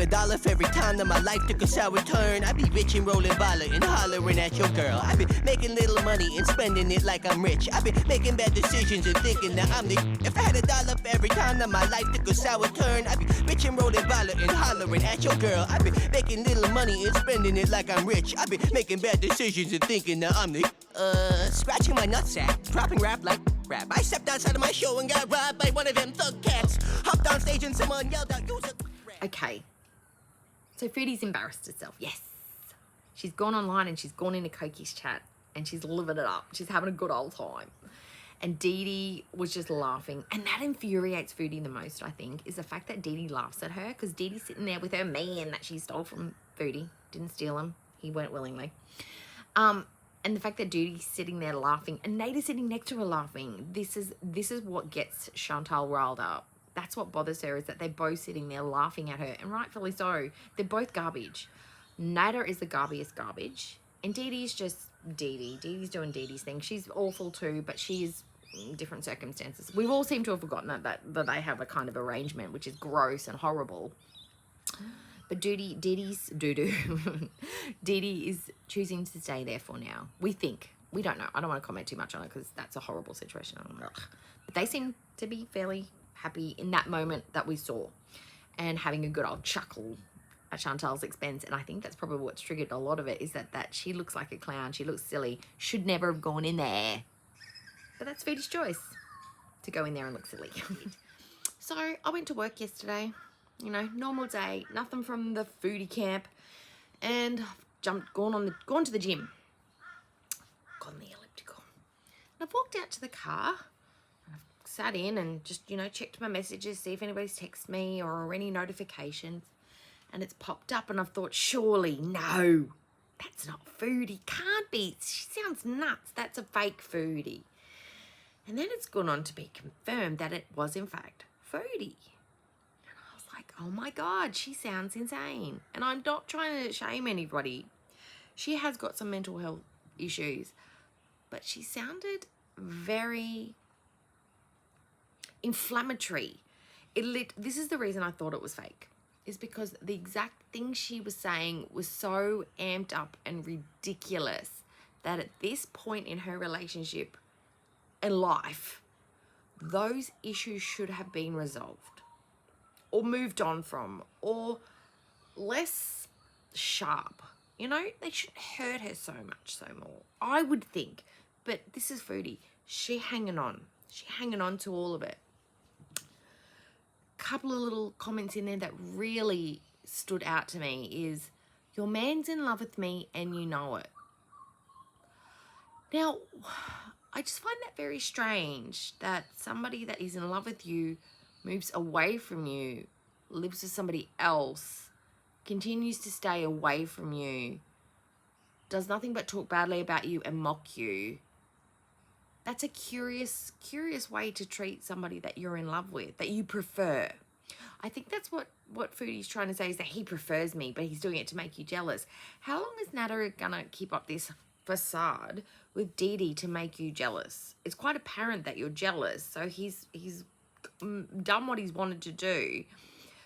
had $1 for every time that my life took a sour turn, I'd be rich and rolling baller and hollering at your girl. I'd be making little money and spending it like I'm rich. I'd be making bad decisions and thinking that I'm the. If I had $1 for every time that my life took a sour turn, I'd be rich and rolling baller and hollering at your girl. I'd be making little money and spending it like I'm rich. I'd be making bad decisions and thinking that I'm the. Scratching my nutsack, dropping rap like rap. I stepped outside of my show and got robbed by one of them thug cats. Hopped on stage and someone yelled out, "Use a." Okay, so Foodie's embarrassed herself. Yes, she's gone online and she's gone into Cokey's chat and she's living it up. She's having a good old time. And Dee Dee was just laughing. And that infuriates Foodie the most, I think, is the fact that Dee Dee laughs at her, because Dee Dee's sitting there with her man that she stole from Foodie. Didn't steal him. He went willingly. And the fact that Dee Dee's sitting there laughing and Nate is sitting next to her laughing. This is what gets Chantal riled up. That's what bothers her, is that they're both sitting there laughing at her, and rightfully so. They're both garbage. Nada is the garbiest garbage, and Dee Dee's just Dee Dee. Dee Dee's doing Dee Dee's thing. She's awful too, but she is in different circumstances. We've all seemed to have forgotten that they have a kind of arrangement, which is gross and horrible. But Dee Dee is choosing to stay there for now. We think. We don't know. I don't want to comment too much on it because that's a horrible situation. But they seem to be fairly happy in that moment that we saw, and having a good old chuckle at Chantal's expense. And I think that's probably what's triggered a lot of it, is that she looks like a clown. She looks silly. Should never have gone in there. But that's Foodie's choice, to go in there and look silly. So I went to work yesterday. You know, normal day, nothing from the foodie camp, and I've gone to the gym, got on the elliptical, and I've walked out to the car, and I've sat in and just, you know, checked my messages, see if anybody's texted me or any notifications, and it's popped up, and I've thought, surely, no, that's not Foodie, can't be, she sounds nuts, that's a fake Foodie. And then it's gone on to be confirmed that it was in fact Foodie. Oh my God, she sounds insane. And I'm not trying to shame anybody. She has got some mental health issues, but she sounded very inflammatory. This is the reason I thought it was fake, is because the exact thing she was saying was so amped up and ridiculous that at this point in her relationship and life, those issues should have been resolved, or moved on from, or less sharp. You know, they shouldn't hurt her so much so more, I would think. But this is Foodie. She hanging on. She hanging on to all of it. Couple of little comments in there that really stood out to me is, your man's in love with me and you know it. Now, I just find that very strange, that somebody that is in love with you moves away from you, lives with somebody else, continues to stay away from you, does nothing but talk badly about you and mock you. That's a curious way to treat somebody that you're in love with, that you prefer. I think that's what Foodie's trying to say, is that he prefers me, but he's doing it to make you jealous. How long is Nada gonna keep up this facade with Dee Dee to make you jealous? It's quite apparent that you're jealous, so he's done what he's wanted to do.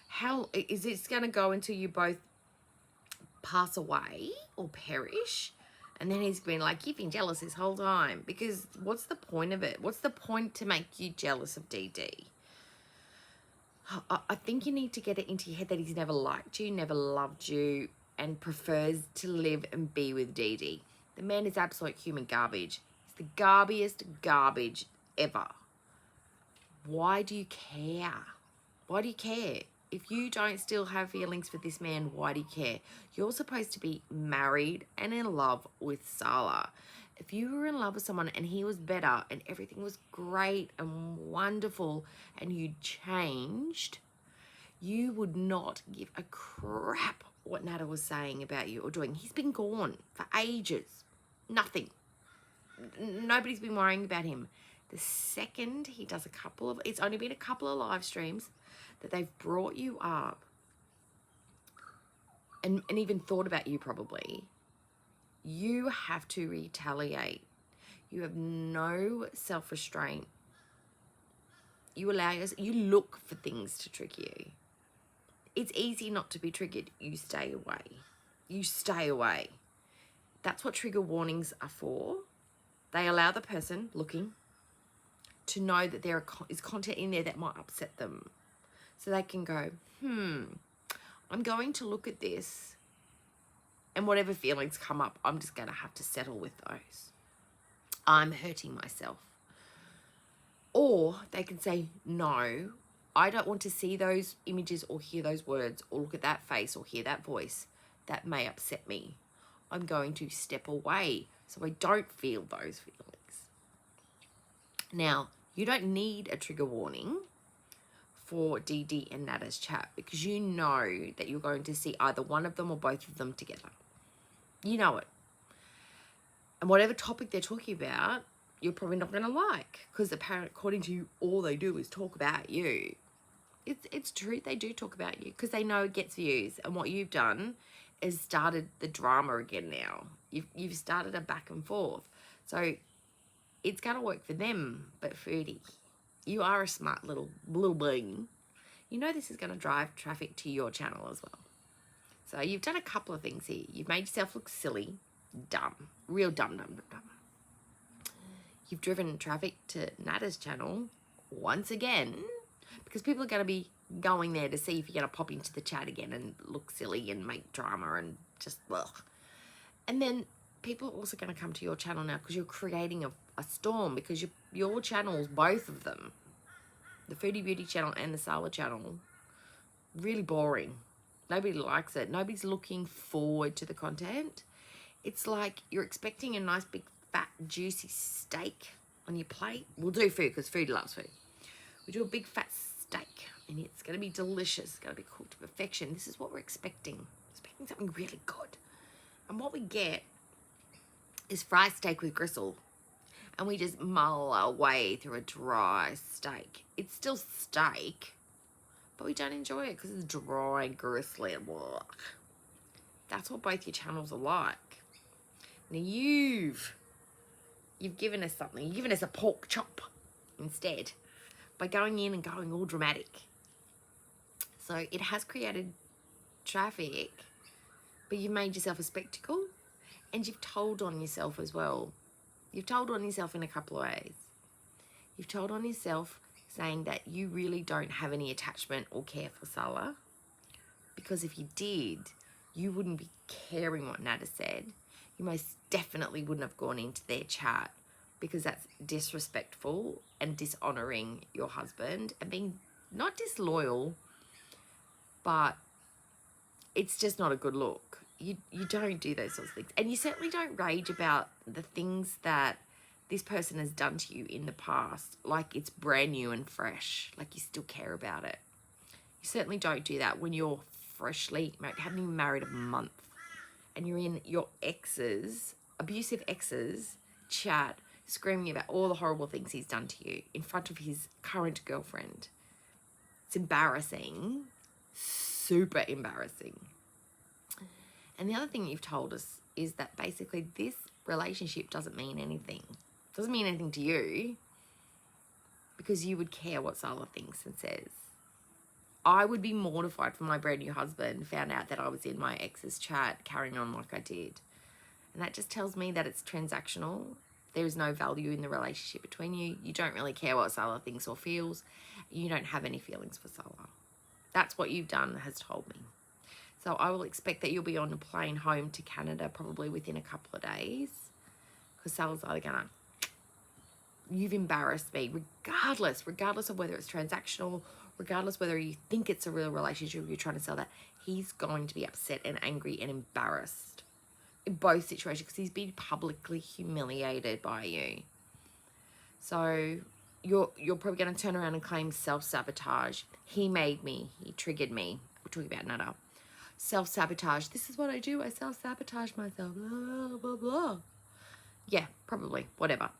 How is this going to go until you both pass away or perish? And then he's been like, you've been jealous this whole time. Because what's the point of it? What's the point to make you jealous of Dee Dee? I think you need to get it into your head that he's never liked you, never loved you, and prefers to live and be with Dee Dee. The man is absolute human garbage. He's the garbiest garbage ever. Why do you care? Why do you care? If you don't still have feelings for this man, why do you care? You're supposed to be married and in love with Salah. If you were in love with someone and he was better and everything was great and wonderful and you changed, you would not give a crap what Nada was saying about you or doing. He's been gone for ages. Nothing. Nobody's been worrying about him. The second he does it's only been a couple of live streams that they've brought you up and even thought about you probably, you have to retaliate. You have no self-restraint. You look for things to trick you. It's easy not to be triggered. You stay away. You stay away. That's what trigger warnings are for. They allow the person looking to know that there is content in there that might upset them. So they can go, I'm going to look at this, and whatever feelings come up, I'm just going to have to settle with those. I'm hurting myself. Or they can say, no, I don't want to see those images or hear those words or look at that face or hear that voice. That may upset me. I'm going to step away so I don't feel those feelings. Now, you don't need a trigger warning for DD and Nada's chat because you know that you're going to see either one of them or both of them together. You know it. And whatever topic they're talking about, you're probably not going to like because apparently, according to you, all they do is talk about you. It's true, they do talk about you because they know it gets views, and what you've done is started the drama again now. You've started a back and forth. So it's going to work for them, but Foodie, you are a smart little bean. You know this is going to drive traffic to your channel as well. So you've done a couple of things here. You've made yourself look silly, dumb, real dumb. You've driven traffic to Nada's channel once again because people are going to be going there to see if you're going to pop into the chat again and look silly and make drama and just, ugh. And then people are also going to come to your channel now because you're creating a storm because your channels, both of them, the Foodie Beauty channel and the Sala channel, really boring. Nobody likes it. Nobody's looking forward to the content. It's like you're expecting a nice big fat juicy steak on your plate. We'll do food because food loves food. We do a big fat steak and it's going to be delicious. It's going to be cooked to perfection. This is what we're expecting. Expecting something really good. And what we get is fried steak with gristle. And we just mull our way through a dry steak. It's still steak, but we don't enjoy it because it's dry and gristly and blah. That's what both your channels are like. Now you've given us something. You've given us a pork chop instead by going in and going all dramatic. So it has created traffic, but you've made yourself a spectacle and you've told on yourself as well. You've told on yourself in a couple of ways. You've told on yourself saying that you really don't have any attachment or care for Sala, because if you did, you wouldn't be caring what Nada said. You most definitely wouldn't have gone into their chat because that's disrespectful and dishonouring your husband and being not disloyal, but it's just not a good look. You don't do those sorts of things. And you certainly don't rage about the things that this person has done to you in the past, like it's brand new and fresh, like you still care about it. You certainly don't do that when you're freshly married, haven't even married a month, and you're in your ex's, abusive ex's chat, screaming about all the horrible things he's done to you in front of his current girlfriend. It's embarrassing, super embarrassing. And the other thing you've told us is that basically this relationship doesn't mean anything. It doesn't mean anything to you because you would care what Sala thinks and says. I would be mortified if my brand new husband found out that I was in my ex's chat carrying on like I did. And that just tells me that it's transactional. There is no value in the relationship between you. You don't really care what Sala thinks or feels. You don't have any feelings for Sala. That's what you've done has told me. So I will expect that you'll be on a plane home to Canada probably within a couple of days because Sala's either gonna, you've embarrassed me regardless of whether it's transactional, regardless whether you think it's a real relationship, you're trying to sell that, he's going to be upset and angry and embarrassed in both situations because he's been publicly humiliated by you. So you're probably going to turn around and claim self-sabotage. He made me, he triggered me. We're talking about Nada. Self-sabotage. This is what I do. I self-sabotage myself. Blah, blah, blah. Yeah, probably. Whatever.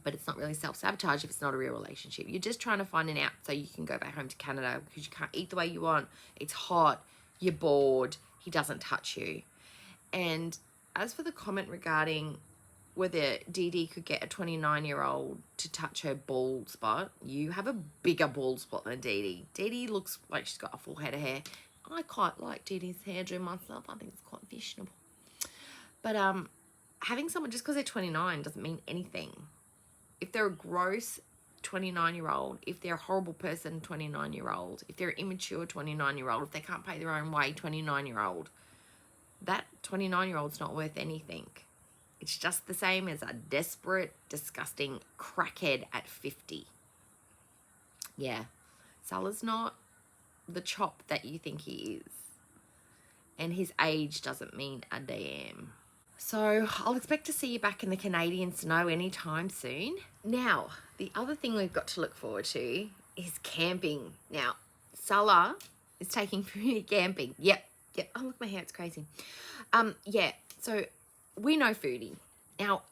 But it's not really self-sabotage if it's not a real relationship. You're just trying to find an out so you can go back home to Canada because you can't eat the way you want. It's hot. You're bored. He doesn't touch you. And as for the comment regarding whether Dee Dee could get a 29-year-old to touch her bald spot. You have a bigger bald spot than Dee Dee. Dee Dee looks like she's got a full head of hair. I quite like Dee Dee's hairdo myself. I think it's quite fashionable. But having someone just because they're 29 doesn't mean anything. If they're a gross 29-year-old, if they're a horrible person 29-year-old, if they're an immature 29-year-old, if they can't pay their own way 29-year-old, that 29-year-old's not worth anything. It's just the same as a desperate, disgusting crackhead at 50. Yeah, Salah's not the chop that you think he is. And his age doesn't mean a damn. So I'll expect to see you back in the Canadian snow anytime soon. Now, the other thing we've got to look forward to is camping. Now, Salah is taking Foodie camping. Yep. Oh, look, my hair, it's crazy. Yeah, so we know Foodie. Now,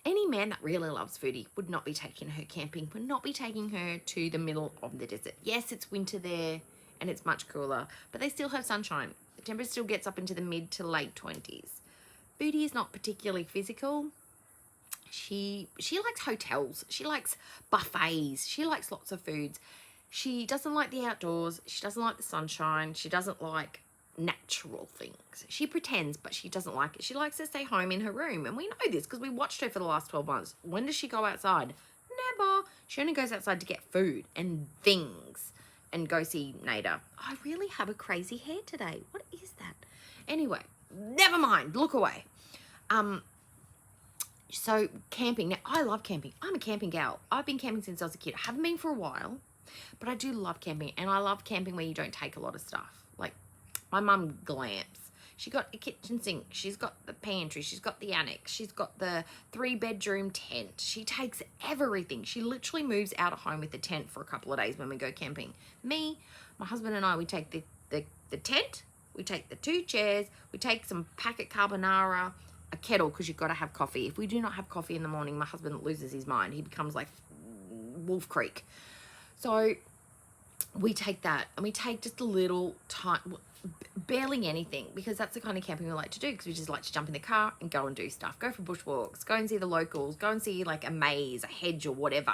any man that really loves Foodie would not be taking her camping, would not be taking her to the middle of the desert. Yes, it's winter there and it's much cooler, but they still have sunshine. The temperature still gets up into the mid to late 20s. Foodie is not particularly physical. She likes hotels. She likes buffets. She likes lots of foods. She doesn't like the outdoors. She doesn't like the sunshine. She doesn't like natural things. She pretends, but she doesn't like it. She likes to stay home in her room. And we know this because we watched her for the last 12 months. When does she go outside? Never. She only goes outside to get food and things and go see Nader. I really have a crazy hair today. What is that? Anyway, never mind. Look away. So camping. Now, I love camping. I'm a camping gal. I've been camping since I was a kid. I haven't been for a while, but I do love camping. And I love camping where you don't take a lot of stuff. Like, my mum glamps. She got a kitchen sink. She's got the pantry. She's got the annex. She's got the 3-bedroom tent. She takes everything. She literally moves out of home with the tent for a couple of days when we go camping. Me, my husband and I, we take the tent. We take the 2 chairs. We take some packet carbonara, a kettle, because you've got to have coffee. If we do not have coffee in the morning, my husband loses his mind. He becomes like Wolf Creek. So we take that, and we take just a little time, barely anything, because that's the kind of camping we like to do, because we just like to jump in the car and go and do stuff. Go for bushwalks, go and see the locals, go and see like a maze, a hedge, or whatever.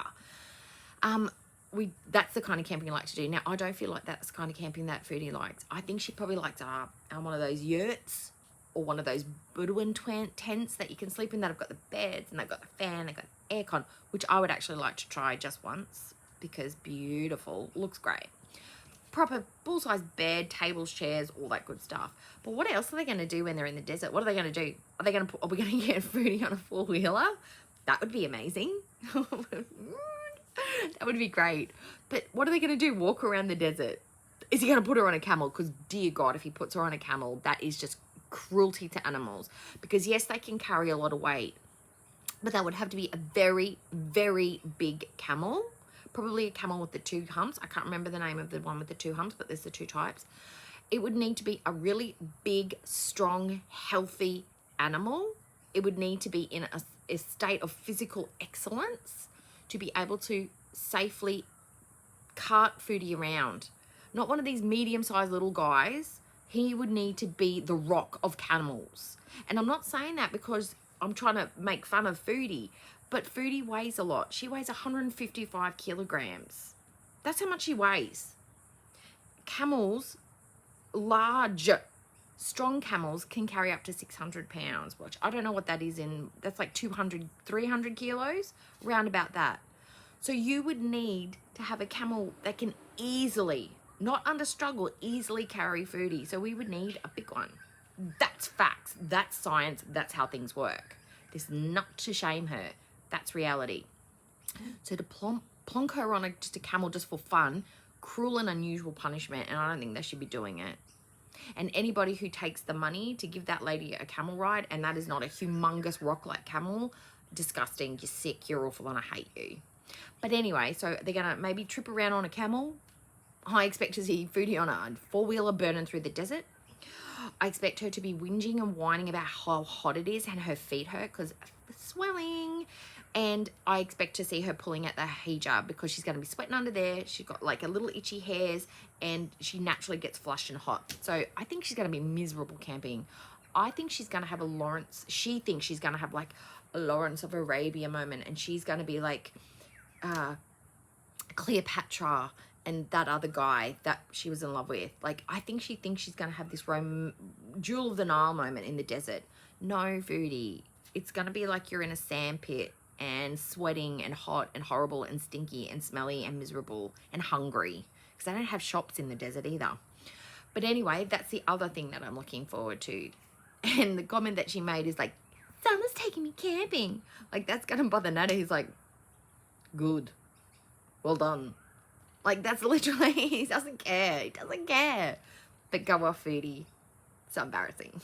That's the kind of camping we like to do. Now, I don't feel like that's the kind of camping that Foodie likes. I think she probably likes one of those yurts or one of those Bedouin tents that you can sleep in that have got the beds and they've got the fan, they've got aircon, which I would actually like to try just once because beautiful, looks great. Proper full-size bed, tables, chairs, all that good stuff. But what else are they going to do when they're in the desert? What are they going to do? Are we going to get Foodie on a 4-wheeler? That would be amazing. That would be great. But what are they going to do? Walk around the desert? Is he going to put her on a camel? Because, dear God, if he puts her on a camel, that is just cruelty to animals. Because, yes, they can carry a lot of weight, but that would have to be a very, very big camel. Probably a camel with the 2 humps. I can't remember the name of the one with the 2 humps, but there's the 2 types. It would need to be a really big, strong, healthy animal. It would need to be in a state of physical excellence to be able to safely cart Foodie around. Not one of these medium-sized little guys. He would need to be the rock of camels. And I'm not saying that because I'm trying to make fun of Foodie, but Foodie weighs a lot. She weighs 155 kilograms. That's how much she weighs. Camels, large, strong camels can carry up to 600 pounds, which I don't know what that is that's like 200, 300 kilos, round about that. So you would need to have a camel that can easily, not under struggle, easily carry Foodie. So we would need a big one. That's facts. That's science. That's how things work. This is not to shame her. That's reality. So to plonk her on just a camel just for fun, cruel and unusual punishment, and I don't think they should be doing it. And anybody who takes the money to give that lady a camel ride, and that is not a humongous rock-like camel, disgusting, you're sick, you're awful, and I hate you. But anyway, so they're going to maybe trip around on a camel. I expect to see Foodie on a 4-wheeler burning through the desert. I expect her to be whinging and whining about how hot it is and her feet hurt because swelling. And I expect to see her pulling at the hijab because she's going to be sweating under there. She's got like a little itchy hairs and she naturally gets flushed and hot. So I think she's going to be miserable camping. I think she's going to have she thinks she's going to have like a Lawrence of Arabia moment, and she's going to be like Cleopatra and that other guy that she was in love with. Like, I think she thinks she's going to have this Jewel of the Nile moment in the desert. No, Foodie. It's going to be like you're in a sand pit and sweating and hot and horrible and stinky and smelly and miserable and hungry, because they don't have shops in the desert either. But anyway, that's the other thing that I'm looking forward to. And the comment that she made is like, Summer's taking me camping. Like, that's going to bother Nana. He's like, good. Well done. Like, that's literally, he doesn't care. He doesn't care. But go off, Foodie. It's embarrassing.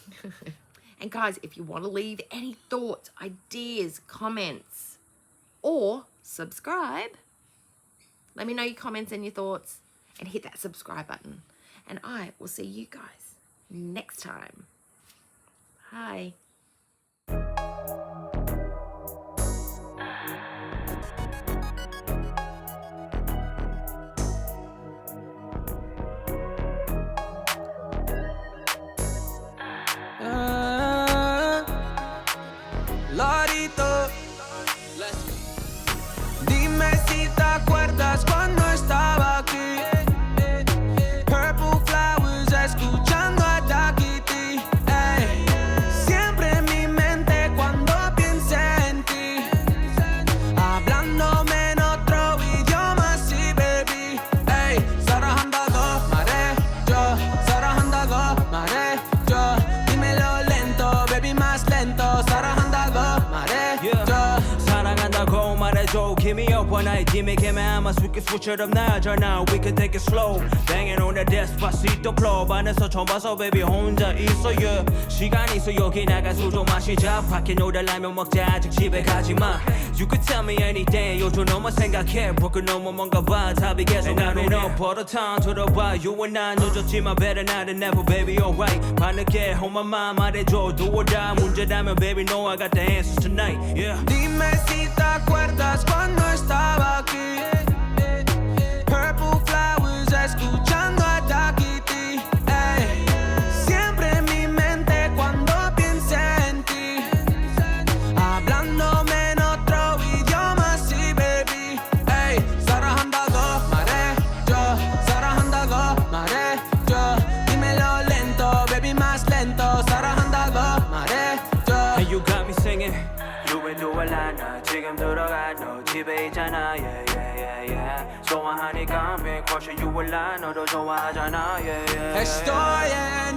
And guys, if you want to leave any thoughts, ideas, comments, or subscribe, let me know your comments and your thoughts, and hit that subscribe button. And I will see you guys next time. Bye. Lorito, dime si te acuerdas cuando estaba aquí. Purple flowers, escuchando a Cokey. Siempre en mi mente cuando pienso en ti, hablándome en otro idioma, sí, baby. 사랑한다고 말해줘, 사랑한다고 말해줘. dímelo lento, baby, más lento. 사랑한다고 말해줘, 사랑한다고 말해줘. Give me up when I dimmy, give me I'm a sweet switcher럼 나잖아. We can take it slow. Banging on that despacito club 안에서 처음 봐서 baby 혼자 있어, yeah. 시간 있어 여기 나가 술 좀 마시자. 밖에 놀달라면 먹자. 아직 집에 가지마. You could tell me anything. 요즘 너무 생각해. broken 너무 뭔가 봐. 답이 계속 나는 up all the time. 들어봐. You and I 늦었지만 better now than never, baby, alright. 밤늦게 on my mind 말해줘. Do or die. 문제라면 baby know I got the answers tonight, yeah. dime si te acuerdas cuando estaba aquí. Purple flowers, escuchando a Cokey. Siempre en mi mente cuando pienso en ti, hablándome en otro idioma, sí, baby. 사랑한다고 말해줘, 사랑한다고 말해줘. dímelo lento, baby, más lento. 사랑한다고 말해줘. Hey, you got me singing. 루엔루엘라나 지금 들어가. 너 집에 있잖아, yeah, yeah, yeah, yeah. 좋아하니까 big crush you will lie. 너도 좋아하잖아, yeah, yeah, yeah. Estoy en